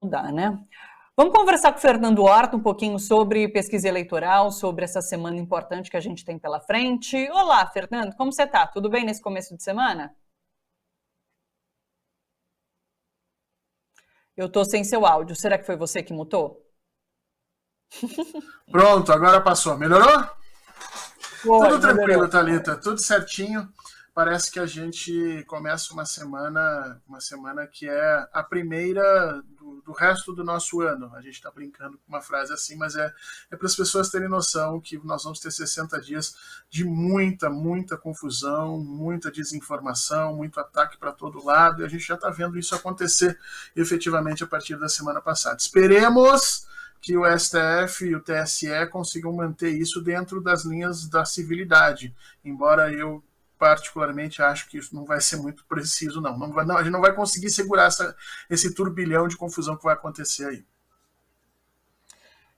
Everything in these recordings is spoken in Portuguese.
dá, né? Vamos conversar com o Fernando Horta um pouquinho sobre pesquisa eleitoral, sobre essa semana importante que a gente tem pela frente. Olá, Fernando, como você está? Tudo bem nesse começo de semana? Eu estou sem seu áudio. Será que foi você que mutou? Pronto, agora passou. Melhorou? Tudo tranquilo, melhorou. Thalita, tudo certinho. Parece que a gente começa uma semana que é a primeira do resto do nosso ano. A gente está brincando com uma frase assim, mas é para as pessoas terem noção que nós vamos ter 60 dias de muita confusão, muita desinformação, muito ataque para todo lado, e a gente já está vendo isso acontecer efetivamente a partir da semana passada. Esperemos que o STF e o TSE consigam manter isso dentro das linhas da civilidade, embora eu particularmente acho que isso não vai ser muito preciso, não. A gente não vai conseguir segurar esse turbilhão de confusão que vai acontecer aí.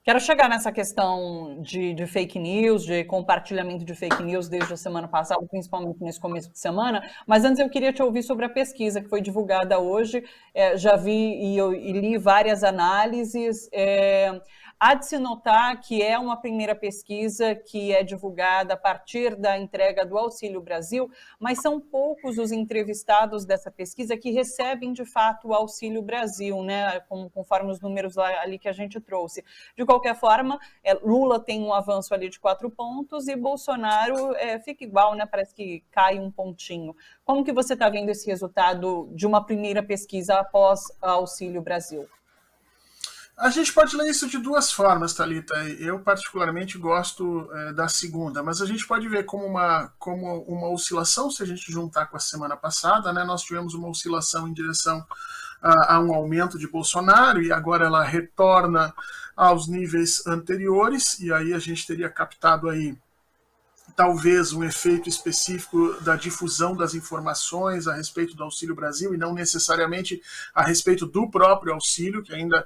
Quero chegar nessa questão de fake news, de compartilhamento de fake news desde a semana passada, principalmente nesse começo de semana, mas antes eu queria te ouvir sobre a pesquisa que foi divulgada hoje. Já vi e li várias análises. Há de se notar que é uma primeira pesquisa que é divulgada a partir da entrega do Auxílio Brasil, mas são poucos os entrevistados dessa pesquisa que recebem, de fato, o Auxílio Brasil, né? Conforme os números ali que a gente trouxe. De qualquer forma, Lula tem um avanço ali de 4 pontos e Bolsonaro fica igual, né? Parece que cai um pontinho. Como que você está vendo esse resultado de uma primeira pesquisa após Auxílio Brasil? A gente pode ler isso de duas formas, Thalita. Eu particularmente gosto da segunda, mas a gente pode ver como uma oscilação, se a gente juntar com a semana passada, né? Nós tivemos uma oscilação em direção a um aumento de Bolsonaro e agora ela retorna aos níveis anteriores, e aí a gente teria captado aí talvez um efeito específico da difusão das informações a respeito do Auxílio Brasil e não necessariamente a respeito do próprio auxílio, que ainda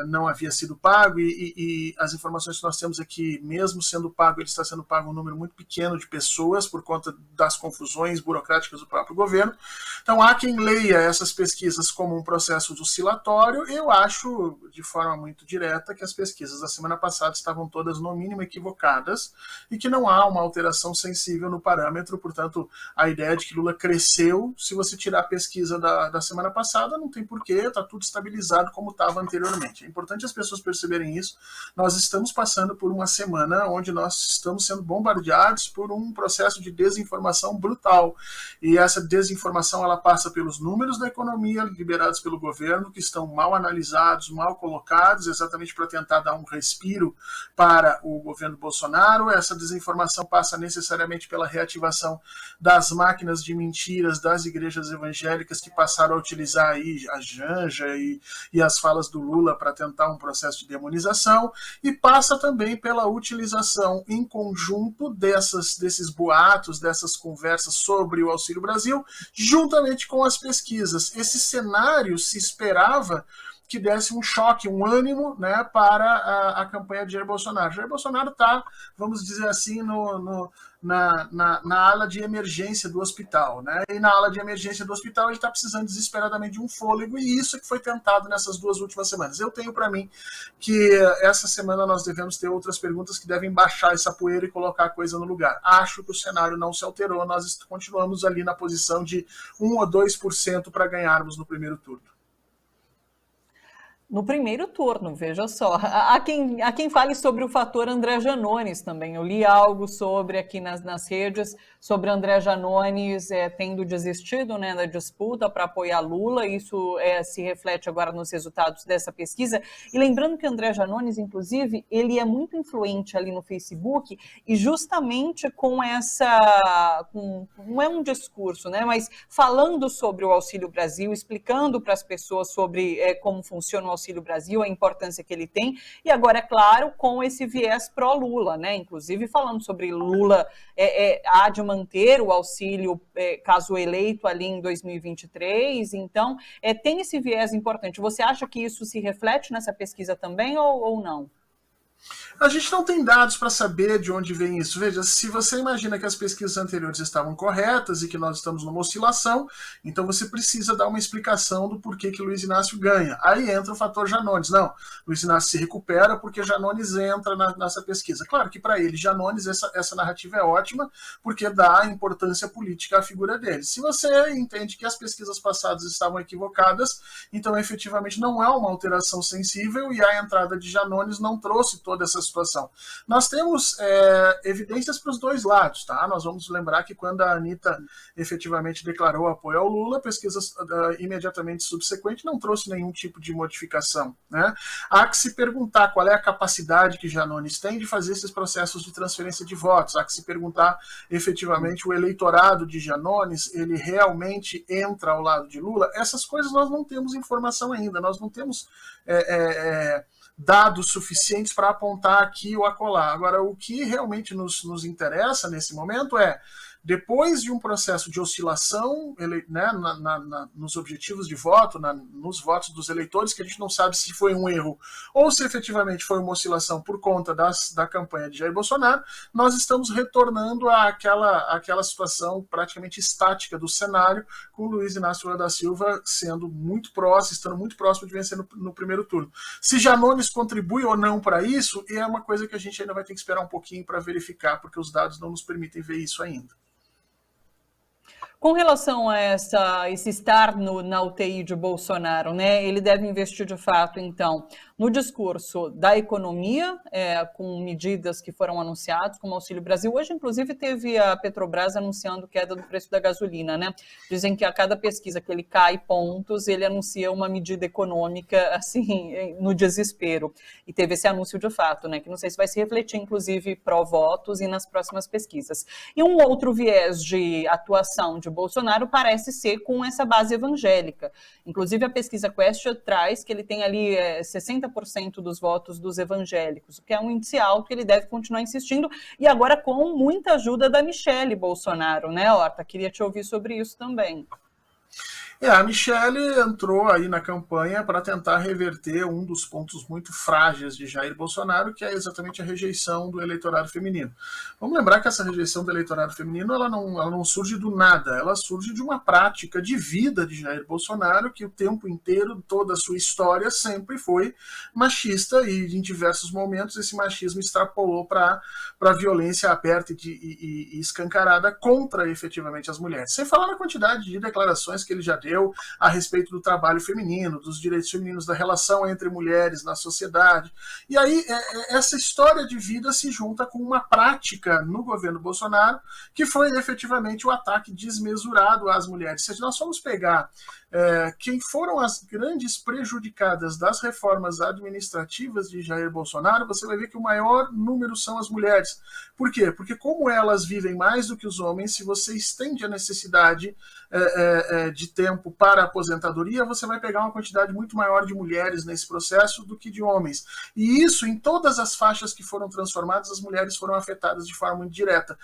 não havia sido pago, e as informações que nós temos aqui, mesmo sendo pago, ele está sendo pago um número muito pequeno de pessoas por conta das confusões burocráticas do próprio governo. Então há quem leia essas pesquisas como um processo oscilatório. Eu acho, de forma muito direta, que as pesquisas da semana passada estavam todas no mínimo equivocadas e que não há uma alteração sensível no parâmetro. Portanto, a ideia de que Lula cresceu, se você tirar a pesquisa da semana passada, não tem porquê, está tudo estabilizado como estava anteriormente. É importante as pessoas perceberem isso. Nós estamos passando por uma semana onde nós estamos sendo bombardeados por um processo de desinformação brutal, e essa desinformação ela passa pelos números da economia liberados pelo governo, que estão mal analisados, mal colocados, exatamente para tentar dar um respiro para o governo Bolsonaro. Essa desinformação passa necessariamente pela reativação das máquinas de mentiras das igrejas evangélicas, que passaram a utilizar aí a Janja e as falas do Lula para tentar um processo de demonização, e passa também pela utilização em conjunto desses boatos, dessas conversas sobre o Auxílio Brasil, juntamente com as pesquisas. Esse cenário se esperava que desse um choque, um ânimo, né, para a campanha de Jair Bolsonaro. Jair Bolsonaro está, vamos dizer assim, na ala de emergência do hospital, né? E na ala de emergência do hospital ele está precisando desesperadamente de um fôlego, e isso que foi tentado nessas 2 últimas semanas. Eu tenho para mim que essa semana nós devemos ter outras perguntas que devem baixar essa poeira e colocar a coisa no lugar. Acho que o cenário não se alterou, nós continuamos ali na posição de 1 ou 2% para ganharmos no primeiro turno. No primeiro turno, veja só. Há quem fale sobre o fator André Janones também. Eu li algo sobre aqui nas redes, sobre André Janones tendo desistido, né, da disputa para apoiar Lula. Isso se reflete agora nos resultados dessa pesquisa. E lembrando que André Janones, inclusive, ele é muito influente ali no Facebook, e justamente com não é um discurso, né, mas falando sobre o Auxílio Brasil, explicando para as pessoas sobre como funciona o Auxílio Brasil, a importância que ele tem, e agora, é claro, com esse viés pró-Lula, né? Inclusive falando sobre Lula há de manter o auxílio caso eleito ali em 2023, então tem esse viés importante. Você acha que isso se reflete nessa pesquisa também ou não? A gente não tem dados para saber de onde vem isso. Veja, se você imagina que as pesquisas anteriores estavam corretas e que nós estamos numa oscilação, então você precisa dar uma explicação do porquê que Luiz Inácio ganha. Aí entra o fator Janones. Não, Luiz Inácio se recupera porque Janones entra nessa pesquisa. Claro que para ele, Janones, essa narrativa é ótima, porque dá importância política à figura dele. Se você entende que as pesquisas passadas estavam equivocadas, então efetivamente não há uma alteração sensível e a entrada de Janones não trouxe toda essa situação. Nós temos evidências para os dois lados, tá? Nós vamos lembrar que quando a Anitta efetivamente declarou apoio ao Lula, a pesquisa imediatamente subsequente não trouxe nenhum tipo de modificação, né? Há que se perguntar qual é a capacidade que Janones tem de fazer esses processos de transferência de votos, há que se perguntar efetivamente o eleitorado de Janones, ele realmente entra ao lado de Lula. Essas coisas nós não temos informação ainda, nós não temos dados suficientes para apontar aqui ou acolá. Agora, o que realmente nos interessa nesse momento é, depois de um processo de oscilação, né, nos objetivos de voto, nos votos dos eleitores, que a gente não sabe se foi um erro ou se efetivamente foi uma oscilação por conta da campanha de Jair Bolsonaro, nós estamos retornando àquela situação praticamente estática do cenário, com Luiz Inácio Lula da Silva sendo muito próximo, estando muito próximo de vencer no primeiro turno. Se Janones contribui ou não para isso, é uma coisa que a gente ainda vai ter que esperar um pouquinho para verificar, porque os dados não nos permitem ver isso ainda. Com relação a esse estar na UTI de Bolsonaro, né, ele deve investir de fato, então, no discurso da economia, com medidas que foram anunciadas, como Auxílio Brasil. Hoje, inclusive, teve a Petrobras anunciando queda do preço da gasolina, né? Dizem que a cada pesquisa que ele cai pontos, ele anuncia uma medida econômica, assim, no desespero. E teve esse anúncio de fato, né? Que não sei se vai se refletir, inclusive, pró-votos e nas próximas pesquisas. E um outro viés de atuação de Bolsonaro parece ser com essa base evangélica. Inclusive, a pesquisa Quest traz que ele tem ali 60% dos votos dos evangélicos, o que é um índice alto que ele deve continuar insistindo, e agora com muita ajuda da Michele Bolsonaro, né, Horta? Queria te ouvir sobre isso também. A Michele entrou aí na campanha para tentar reverter um dos pontos muito frágeis de Jair Bolsonaro, que é exatamente a rejeição do eleitorado feminino. Vamos lembrar que essa rejeição do eleitorado feminino ela não surge do nada, ela surge de uma prática de vida de Jair Bolsonaro, que o tempo inteiro, toda a sua história, sempre foi machista, e em diversos momentos esse machismo extrapolou para a violência aberta e escancarada contra efetivamente as mulheres. Sem falar na quantidade de declarações que ele já deu a respeito do trabalho feminino, dos direitos femininos, da relação entre mulheres na sociedade. E aí essa história de vida se junta com uma prática no governo Bolsonaro que foi efetivamente o ataque desmesurado às mulheres. Se nós formos pegar quem foram as grandes prejudicadas das reformas administrativas de Jair Bolsonaro, você vai ver que o maior número são as mulheres. Por quê? Porque como elas vivem mais do que os homens, se você estende a necessidade de tempo para a aposentadoria, você vai pegar uma quantidade muito maior de mulheres nesse processo do que de homens. E isso, em todas as faixas que foram transformadas, as mulheres foram afetadas de forma indireta.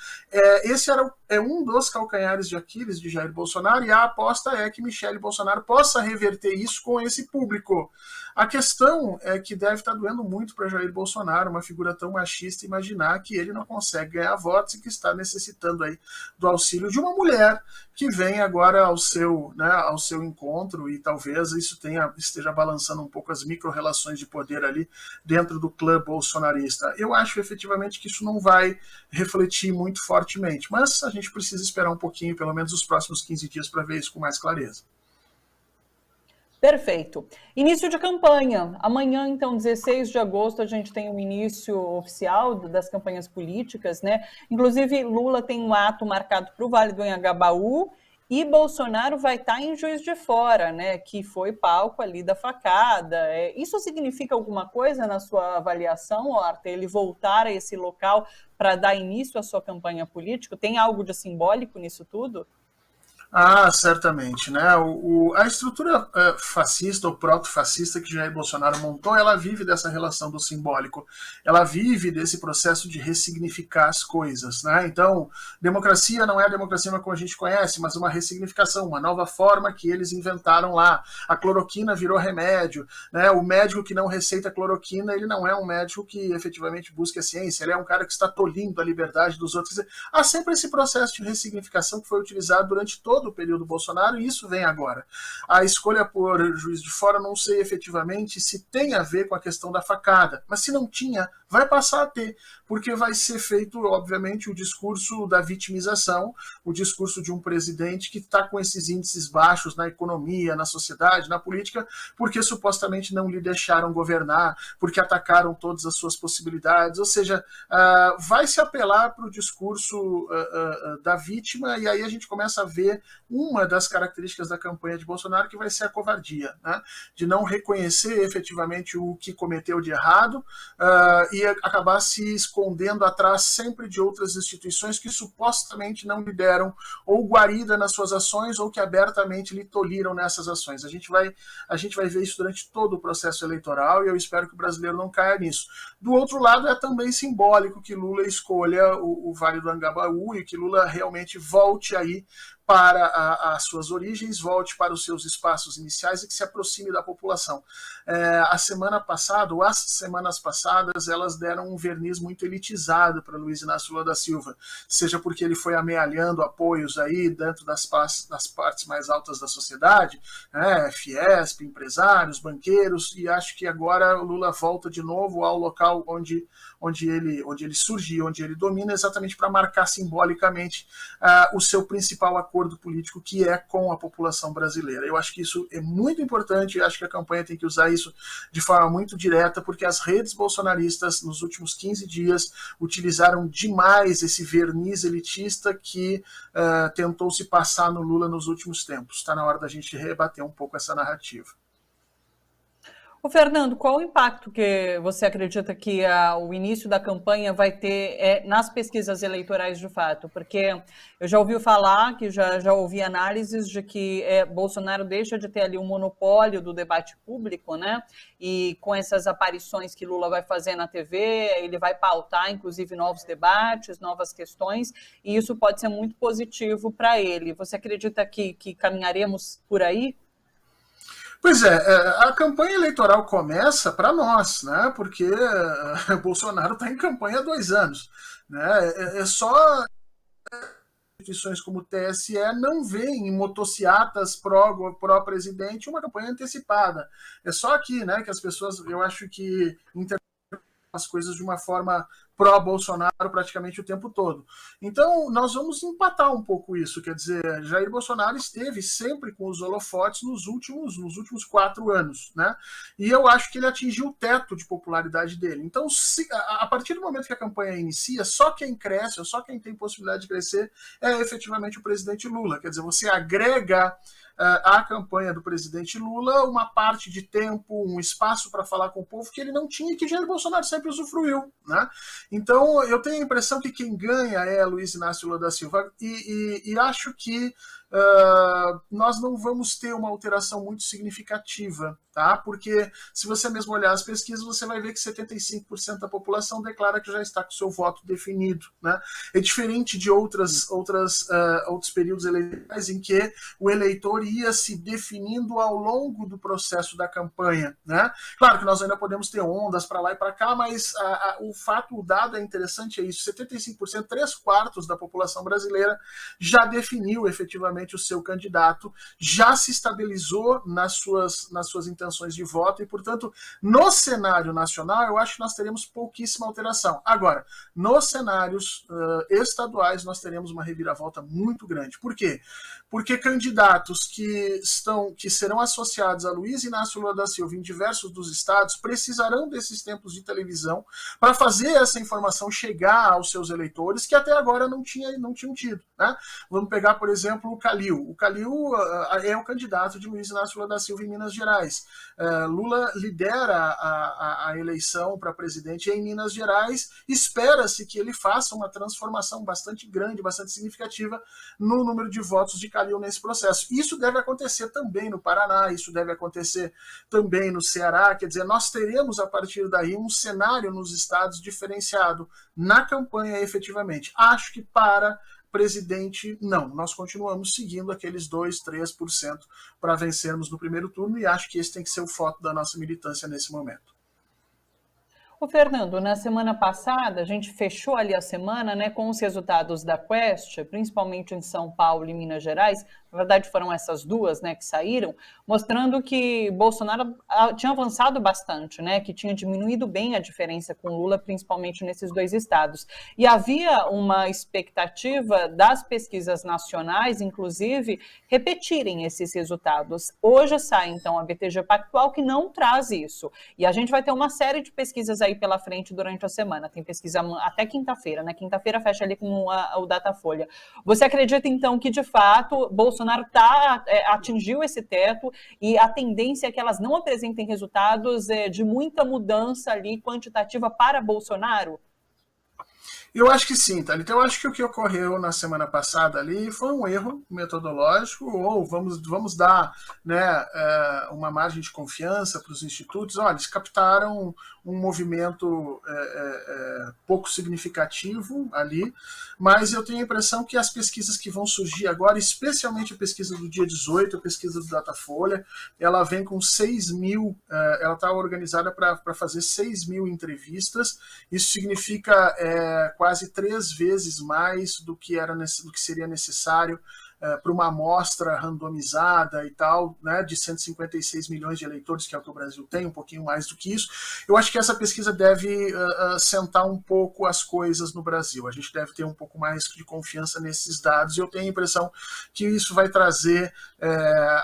Esse é um dos calcanhares de Aquiles de Jair Bolsonaro, e a aposta é que Michele Bolsonaro possa reverter isso com esse público. A questão é que deve estar doendo muito para Jair Bolsonaro, uma figura tão machista, imaginar que ele não consegue ganhar votos e que está necessitando aí do auxílio de uma mulher que vem agora ao seu encontro, e talvez isso esteja balançando um pouco as micro-relações de poder ali dentro do clã bolsonarista. Eu acho efetivamente que isso não vai refletir muito fortemente, mas a gente precisa esperar um pouquinho, pelo menos os próximos 15 dias, para ver isso com mais clareza. Perfeito. Início de campanha. Amanhã, então, 16 de agosto, a gente tem o início oficial das campanhas políticas, né? Inclusive, Lula tem um ato marcado para o Vale do Anhangabaú e Bolsonaro vai estar em Juiz de Fora, né? Que foi palco ali da facada. Isso significa alguma coisa na sua avaliação, Horta? Ele voltar a esse local para dar início à sua campanha política? Tem algo de simbólico nisso tudo? Ah, certamente, né? A estrutura fascista ou proto-fascista que Jair Bolsonaro montou, ela vive dessa relação do simbólico, ela vive desse processo de ressignificar as coisas, né? Então, democracia não é a democracia como a gente conhece, mas uma ressignificação, uma nova forma que eles inventaram lá. A cloroquina virou remédio, né? O médico que não receita cloroquina, ele não é um médico que efetivamente busca a ciência, ele é um cara que está tolhindo a liberdade dos outros. Há sempre esse processo de ressignificação que foi utilizado durante todo o período Bolsonaro, e isso vem agora. A escolha por Juiz de Fora, não sei efetivamente se tem a ver com a questão da facada, mas se não tinha, vai passar a ter, porque vai ser feito, obviamente, o discurso da vitimização, o discurso de um presidente que está com esses índices baixos na economia, na sociedade, na política, porque supostamente não lhe deixaram governar, porque atacaram todas as suas possibilidades, ou seja, vai se apelar para o discurso da vítima, e aí a gente começa a ver uma das características da campanha de Bolsonaro, que vai ser a covardia, né? De não reconhecer efetivamente o que cometeu de errado e acabar se escondendo atrás sempre de outras instituições que supostamente não lhe deram ou guarida nas suas ações ou que abertamente lhe tolhiram nessas ações. A gente vai ver isso durante todo o processo eleitoral e eu espero que o brasileiro não caia nisso. Do outro lado, é também simbólico que Lula escolha o Vale do Anhangabaú e que Lula realmente volte aí para as suas origens, volte para os seus espaços iniciais e que se aproxime da população. A semana passada, ou as semanas passadas, elas deram um verniz muito elitizado para Luiz Inácio Lula da Silva, seja porque ele foi amealhando apoios aí dentro das partes mais altas da sociedade, Fiesp, empresários, banqueiros, e acho que agora o Lula volta de novo ao local onde ele surgiu, onde ele domina, exatamente para marcar simbolicamente o seu principal acordo político, que é com a população brasileira. Eu acho que isso é muito importante, eu acho que a campanha tem que usar isso de forma muito direta, porque as redes bolsonaristas, nos últimos 15 dias, utilizaram demais esse verniz elitista que tentou se passar no Lula nos últimos tempos. Está na hora da gente rebater um pouco essa narrativa. Ô Fernando, qual o impacto que você acredita que o início da campanha vai ter nas pesquisas eleitorais de fato? Porque eu já ouvi falar, que já ouvi análises de que Bolsonaro deixa de ter ali um monopólio do debate público, né? E com essas aparições que Lula vai fazer na TV, ele vai pautar, inclusive, novos debates, novas questões, e isso pode ser muito positivo para ele. Você acredita que caminharemos por aí? Pois é, a campanha eleitoral começa para nós, né? Porque Bolsonaro está em campanha há 2 anos. Né? É só instituições como o TSE não veem em motociatas pró-presidente uma campanha antecipada. É só aqui, né, que as pessoas, eu acho que interpretam as coisas de uma forma pró-Bolsonaro praticamente o tempo todo. Então, nós vamos empatar um pouco isso, quer dizer, Jair Bolsonaro esteve sempre com os holofotes nos últimos 4 anos, né? E eu acho que ele atingiu o teto de popularidade dele. Então, a partir do momento que a campanha inicia, só quem cresce, ou só quem tem possibilidade de crescer é efetivamente o presidente Lula. Quer dizer, você agrega à campanha do presidente Lula uma parte de tempo, um espaço para falar com o povo que ele não tinha e que Jair Bolsonaro sempre usufruiu, né? Então, eu tenho a impressão que quem ganha é Luiz Inácio Lula da Silva e acho que nós não vamos ter uma alteração muito significativa, tá? Porque se você mesmo olhar as pesquisas, você vai ver que 75% da população declara que já está com seu voto definido, né? É diferente de outros períodos eleitorais em que o eleitor ia se definindo ao longo do processo da campanha, né? Claro que nós ainda podemos ter ondas para lá e para cá, mas o dado é interessante, é isso, 75%, 3/4 da população brasileira já definiu efetivamente o seu candidato, já se estabilizou nas suas intenções de voto e, portanto, no cenário nacional, eu acho que nós teremos pouquíssima alteração. Agora, nos cenários estaduais, nós teremos uma reviravolta muito grande. Por quê? Porque candidatos que serão associados a Luiz Inácio Lula da Silva em diversos dos estados precisarão desses tempos de televisão para fazer essa informação chegar aos seus eleitores que até agora não tinham tido, né? Vamos pegar, por exemplo, o Calil. O Calil é o candidato de Luiz Inácio Lula da Silva em Minas Gerais. Lula lidera a eleição para presidente em Minas Gerais. Espera-se que ele faça uma transformação bastante grande, bastante significativa no número de votos de Calil nesse processo. Isso deve acontecer também no Paraná, isso deve acontecer também no Ceará. Quer dizer, nós teremos a partir daí um cenário nos estados diferenciado na campanha efetivamente. Acho que para presidente, não. Nós continuamos seguindo aqueles 2%, 3% para vencermos no primeiro turno e acho que esse tem que ser o foco da nossa militância nesse momento. Ô Fernando, na semana passada, a gente fechou ali a semana, né, com os resultados da Quest, principalmente em São Paulo e Minas Gerais. Na verdade, foram essas duas, né, que saíram, mostrando que Bolsonaro tinha avançado bastante, né, que tinha diminuído bem a diferença com Lula, principalmente nesses dois estados. E havia uma expectativa das pesquisas nacionais, inclusive, repetirem esses resultados. Hoje sai, então, a BTG Pactual, que não traz isso. E a gente vai ter uma série de pesquisas aí pela frente durante a semana. Tem pesquisa até quinta-feira, né? Quinta-feira fecha ali com o Datafolha. Você acredita, então, que, de fato, Bolsonaro atingiu esse teto e a tendência é que elas não apresentem resultados de muita mudança ali quantitativa para Bolsonaro? Eu acho que sim, Thalita. Eu acho que o que ocorreu na semana passada ali foi um erro metodológico, ou vamos dar, né, uma margem de confiança para os institutos. Olha, eles captaram um movimento pouco significativo ali, mas eu tenho a impressão que as pesquisas que vão surgir agora, especialmente a pesquisa do dia 18, a pesquisa do Datafolha, ela vem com 6 mil, ela está organizada para fazer 6 mil entrevistas. Isso significa quase 3 vezes mais do que seria necessário para uma amostra randomizada e tal, né, de 156 milhões de eleitores, que é o que o Brasil tem, um pouquinho mais do que isso. Eu acho que essa pesquisa deve sentar um pouco as coisas no Brasil. A gente deve ter um pouco mais de confiança nesses dados, e eu tenho a impressão que isso vai trazer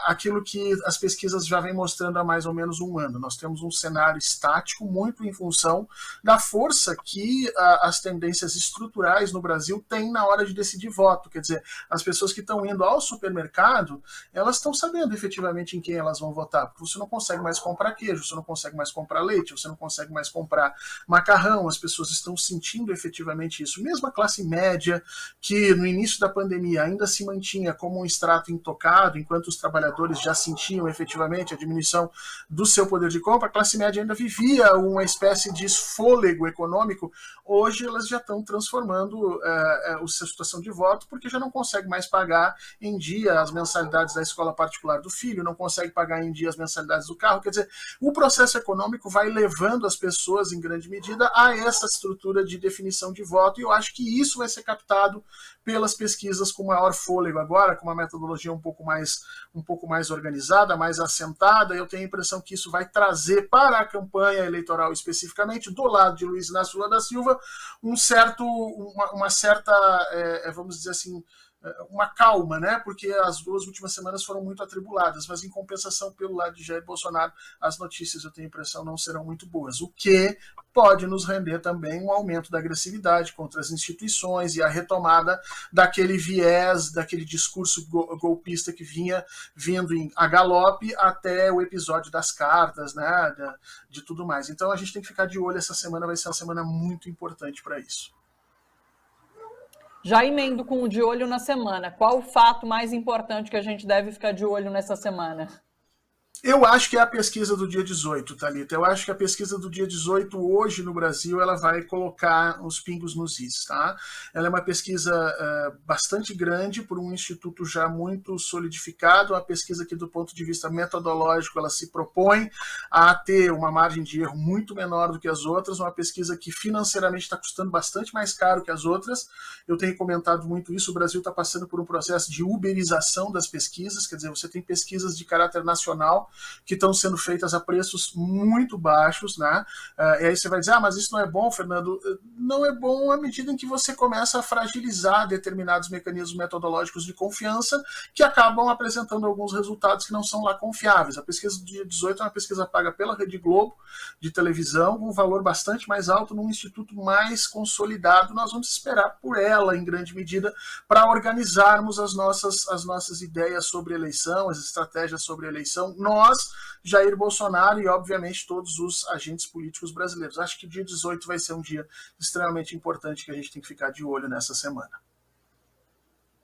aquilo que as pesquisas já vêm mostrando há mais ou menos um ano. Nós temos um cenário estático muito em função da força que as tendências estruturais no Brasil têm na hora de decidir voto. Quer dizer, as pessoas que estão indo ao supermercado, elas estão sabendo efetivamente em quem elas vão votar, porque você não consegue mais comprar queijo, você não consegue mais comprar leite, você não consegue mais comprar macarrão, as pessoas estão sentindo efetivamente isso. Mesmo a classe média, que no início da pandemia ainda se mantinha como um extrato intocado, enquanto os trabalhadores já sentiam efetivamente a diminuição do seu poder de compra, a classe média ainda vivia uma espécie de fôlego econômico. Hoje elas já estão transformando a sua situação de voto, porque já não consegue mais pagar em dia as mensalidades da escola particular do filho, não consegue pagar em dia as mensalidades do carro. Quer dizer, o processo econômico vai levando as pessoas, em grande medida, a essa estrutura de definição de voto, e eu acho que isso vai ser captado pelas pesquisas com maior fôlego agora, com uma metodologia um pouco mais organizada, mais assentada. Eu tenho a impressão que isso vai trazer para a campanha eleitoral especificamente, do lado de Luiz Inácio Lula da Silva, uma certa, vamos dizer assim, uma calma, né? Porque as 2 últimas semanas foram muito atribuladas, mas em compensação, pelo lado de Jair Bolsonaro, as notícias, eu tenho a impressão, não serão muito boas, o que pode nos render também um aumento da agressividade contra as instituições e a retomada daquele viés, daquele discurso golpista que vinha vindo a galope até o episódio das cartas, né? De tudo mais. Então a gente tem que ficar de olho, essa semana vai ser uma semana muito importante para isso. Já emendo com o de olho na semana. Qual o fato mais importante que a gente deve ficar de olho nessa semana? Eu acho que é a pesquisa do dia 18, Thalita. Eu acho que a pesquisa do dia 18 hoje no Brasil, ela vai colocar os pingos nos is, tá? Ela é uma pesquisa bastante grande, por um instituto já muito solidificado, uma pesquisa que do ponto de vista metodológico ela se propõe a ter uma margem de erro muito menor do que as outras, uma pesquisa que financeiramente está custando bastante mais caro que as outras. Eu tenho comentado muito isso, o Brasil está passando por um processo de uberização das pesquisas, quer dizer, você tem pesquisas de caráter nacional eleitoral, que estão sendo feitas a preços muito baixos, né? E aí você vai dizer, mas isso não é bom, Fernando. Não é bom à medida em que você começa a fragilizar determinados mecanismos metodológicos de confiança que acabam apresentando alguns resultados que não são lá confiáveis. A pesquisa do dia 18 é uma pesquisa paga pela Rede Globo de televisão, com um valor bastante mais alto, num instituto mais consolidado. Nós vamos esperar por ela, em grande medida, para organizarmos as nossas ideias sobre eleição, as estratégias sobre eleição. Nós, Jair Bolsonaro e, obviamente, todos os agentes políticos brasileiros. Acho que o dia 18 vai ser um dia extremamente importante que a gente tem que ficar de olho nessa semana.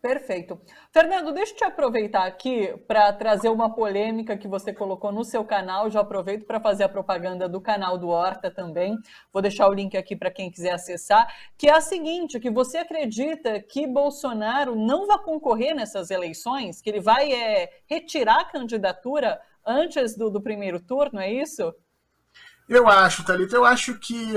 Perfeito. Fernando, deixa eu te aproveitar aqui para trazer uma polêmica que você colocou no seu canal. Já aproveito para fazer a propaganda do canal do Horta também. Vou deixar o link aqui para quem quiser acessar, que é a seguinte, que você acredita que Bolsonaro não vai concorrer nessas eleições, que ele vai retirar a candidatura antes do primeiro turno, é isso? Eu acho, Thalita, eu acho que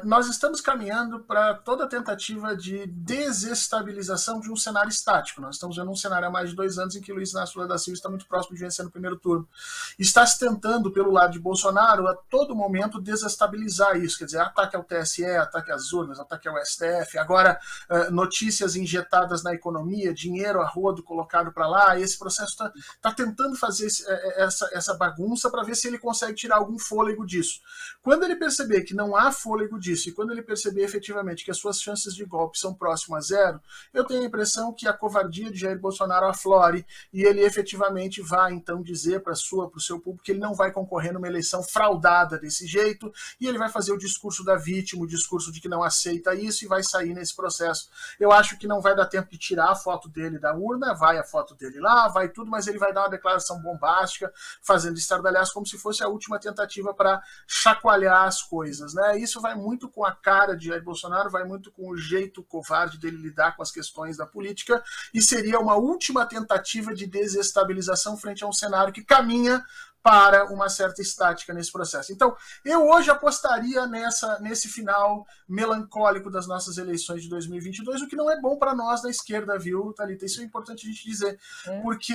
nós estamos caminhando para toda tentativa de desestabilização de um cenário estático. Nós estamos vendo um cenário há mais de 2 anos em que Luiz Inácio Lula da Silva está muito próximo de vencer no primeiro turno. Está se tentando, pelo lado de Bolsonaro, a todo momento desestabilizar isso. Quer dizer, ataque ao TSE, ataque às urnas, ataque ao STF, agora notícias injetadas na economia, dinheiro a rodo colocado para lá. Esse processo está tentando fazer essa bagunça para ver se ele consegue tirar algum fôlego disso. Quando ele perceber que não há fôlego disso e quando ele perceber efetivamente que as suas chances de golpe são próximas a zero, eu tenho a impressão que a covardia de Jair Bolsonaro aflore e ele efetivamente vai então dizer para o seu público que ele não vai concorrer numa eleição fraudada desse jeito e ele vai fazer o discurso da vítima, o discurso de que não aceita isso e vai sair nesse processo. Eu acho que não vai dar tempo de tirar a foto dele da urna, vai a foto dele lá, vai tudo, mas ele vai dar uma declaração bombástica, fazendo estardalhaço como se fosse a última tentativa para chacoalhar as coisas, né? Isso vai muito com a cara de Jair Bolsonaro, vai muito com o jeito covarde dele lidar com as questões da política e seria uma última tentativa de desestabilização frente a um cenário que caminha para uma certa estática nesse processo. Então, eu hoje apostaria nesse final melancólico das nossas eleições de 2022, o que não é bom para nós da esquerda, viu, Thalita? Isso é importante a gente dizer, porque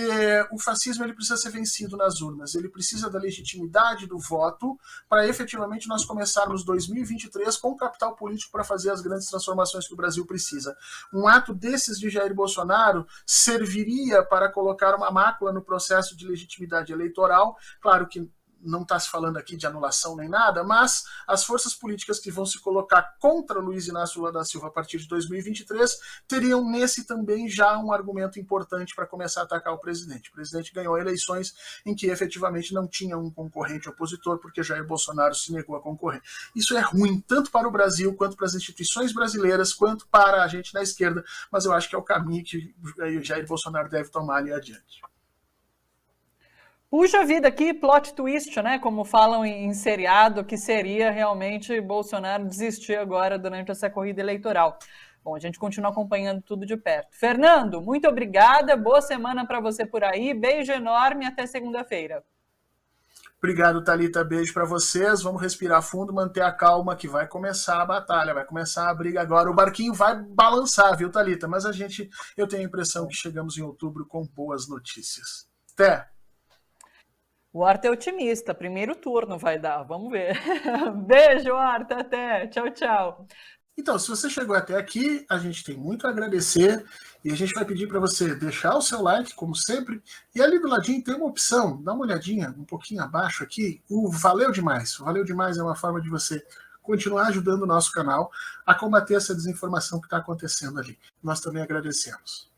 o fascismo ele precisa ser vencido nas urnas, ele precisa da legitimidade do voto para efetivamente nós começarmos 2023 com capital político para fazer as grandes transformações que o Brasil precisa. Um ato desses de Jair Bolsonaro serviria para colocar uma mácula no processo de legitimidade eleitoral. Claro que não está se falando aqui de anulação nem nada, mas as forças políticas que vão se colocar contra Luiz Inácio Lula da Silva a partir de 2023 teriam nesse também já um argumento importante para começar a atacar o presidente. O presidente ganhou eleições em que efetivamente não tinha um concorrente opositor, porque Jair Bolsonaro se negou a concorrer. Isso é ruim, tanto para o Brasil, quanto para as instituições brasileiras, quanto para a gente na esquerda, mas eu acho que é o caminho que Jair Bolsonaro deve tomar ali adiante. Puxa vida, que plot twist, né? Como falam em seriado, que seria realmente Bolsonaro desistir agora durante essa corrida eleitoral. Bom, a gente continua acompanhando tudo de perto. Fernando, muito obrigada, boa semana para você por aí, beijo enorme, até segunda-feira. Obrigado, Thalita, beijo para vocês, vamos respirar fundo, manter a calma que vai começar a batalha, vai começar a briga agora, o barquinho vai balançar, viu, Thalita? Mas eu tenho a impressão que chegamos em outubro com boas notícias. Até! O Horta é otimista, primeiro turno vai dar, vamos ver. Beijo, Horta, até, tchau, tchau. Então, se você chegou até aqui, a gente tem muito a agradecer e a gente vai pedir para você deixar o seu like, como sempre, e ali do ladinho tem uma opção, dá uma olhadinha um pouquinho abaixo aqui, o Valeu Demais. O Valeu Demais é uma forma de você continuar ajudando o nosso canal a combater essa desinformação que está acontecendo ali. Nós também agradecemos.